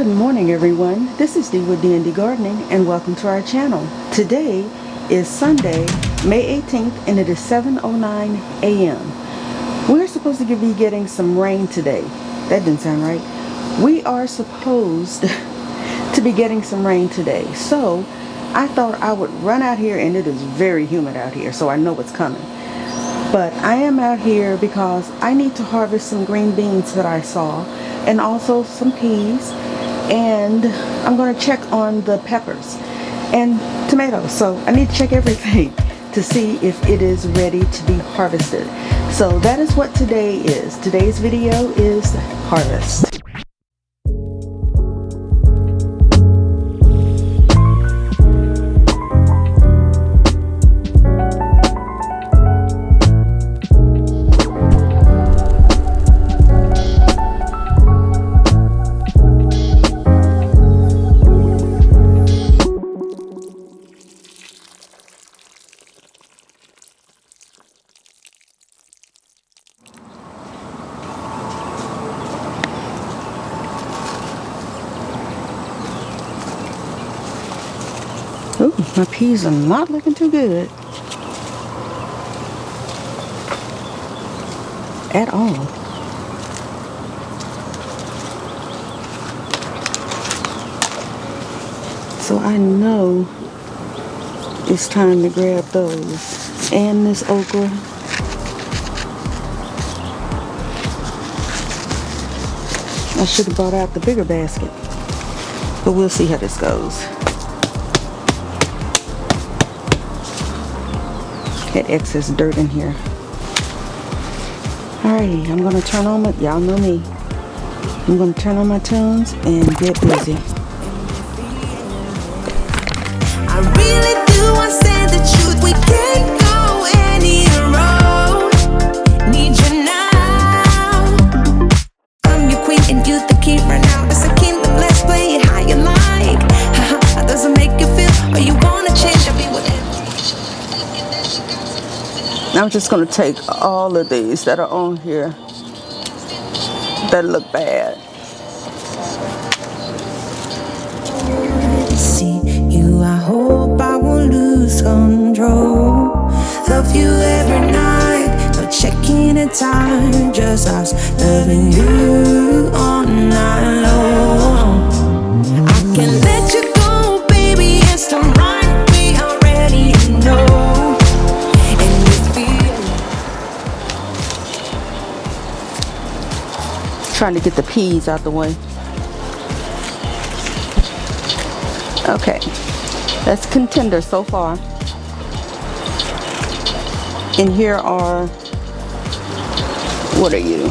Good morning, everyone. This is Dee with danddgardening, and welcome to our channel. Today is Sunday, May 18th, and it is 7:09 a.m. We're supposed to be getting some rain today. That didn't sound right. We are supposed to be getting some rain today. So I thought I would run out here, and it is very humid out here, so I know it's coming. But I am out here because I need to harvest some green beans that I saw, and also some peas, and I'm going to check on the peppers and tomatoes. So I need to check everything to see if it is ready to be harvested. So that is what today is. Today's video is harvest. Ooh, my peas are not looking too good at all. So I know it's time to grab those and this okra. I should have brought out the bigger basket, but we'll see how this goes. Had excess dirt in here. Alrighty, I'm gonna turn on my, y'all know me. I'm gonna turn on my tunes and get busy. I really do want to say the truth. We can't go any road. Need you now. I'm your queen and you the king right now. It's a kingdom, let's play it how you like. How does it make you feel? Or you wanna change? I'll be whatever. I'm just going to take all of these that are on here that look bad. See you, I hope I won't lose control. Love you every night, no checking the time. Just us loving you all night long. I can let you go, baby, it's the right we already know. Trying to get the peas out the way. Okay, that's contender so far. And here are, what are you?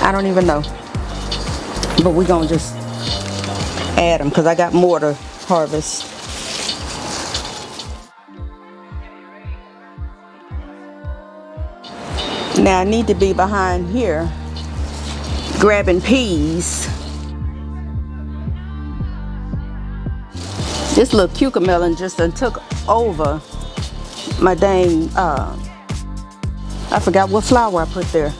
I don't even know, but we're gonna just add them because I got more to harvest. Now I need to be behind here grabbing peas. This little cucumber melon just done took over my dang, I forgot what flower I put there.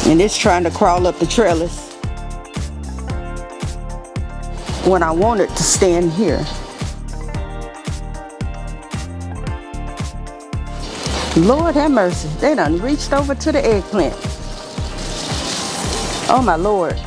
And it's trying to crawl up the trellis when I want it to stand here. Lord have mercy, they done reached over to the eggplant. Oh my Lord.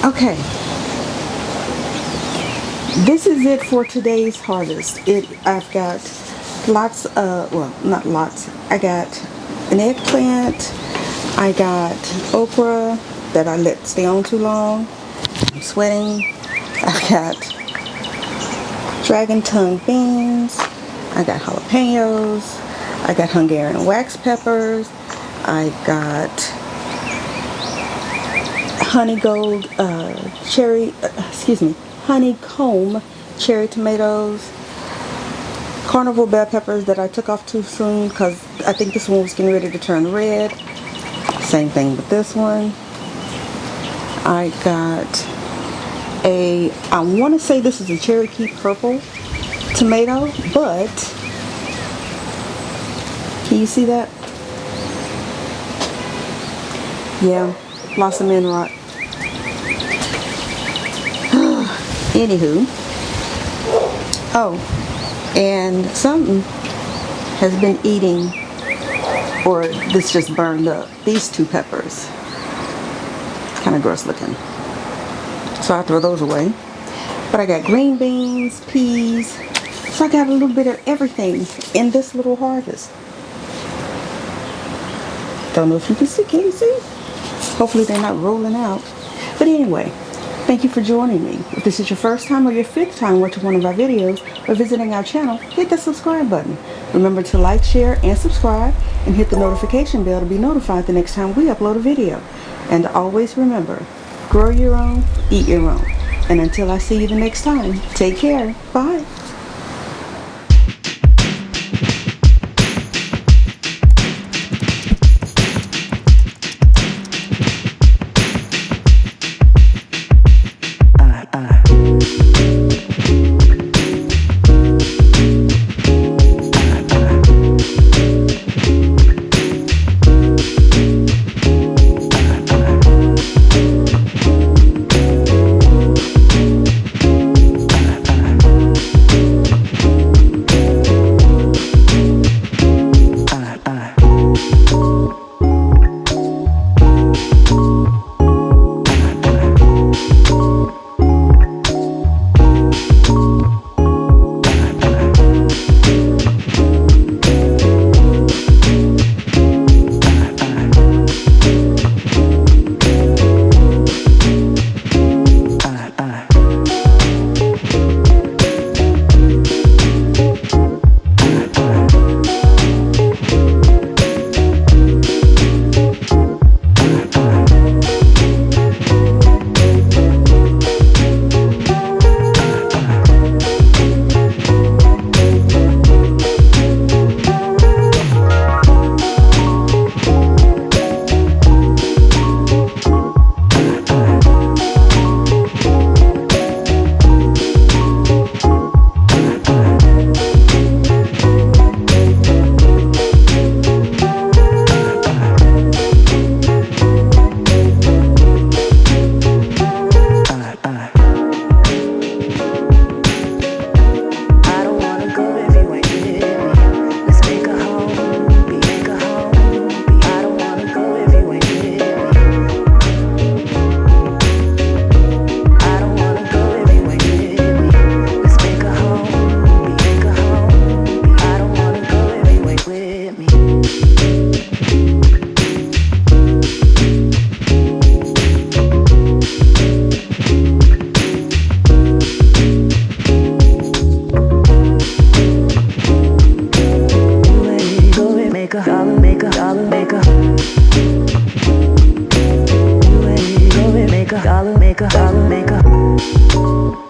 Okay, this is it for today's harvest. I've got lots of, well, not lots. I got an eggplant. I got okra that I let stay on too long. I'm sweating. I've got dragon tongue beans. I got jalapenos. I got Hungarian wax peppers. I got honeycomb cherry tomatoes, carnival bell peppers that I took off too soon because I think this one was getting ready to turn red. Same thing with this one. I got I want to say this is a Cherokee purple tomato, but can you see that? Yeah, blossom end rot. Anywho, oh, and something has been eating, or this just burned up, these two peppers. Kind of gross looking, so I throw those away. But I got green beans, peas, so I got a little bit of everything in this little harvest. Don't know if you can see. Can you see? Hopefully they're not rolling out. But anyway, thank you for joining me. If this is your first time or your fifth time watching one of our videos or visiting our channel, hit the subscribe button. Remember to like, share, and subscribe, and hit the notification bell to be notified the next time we upload a video. And always remember, grow your own, eat your own. And until I see you the next time, take care. Bye. Dollar maker.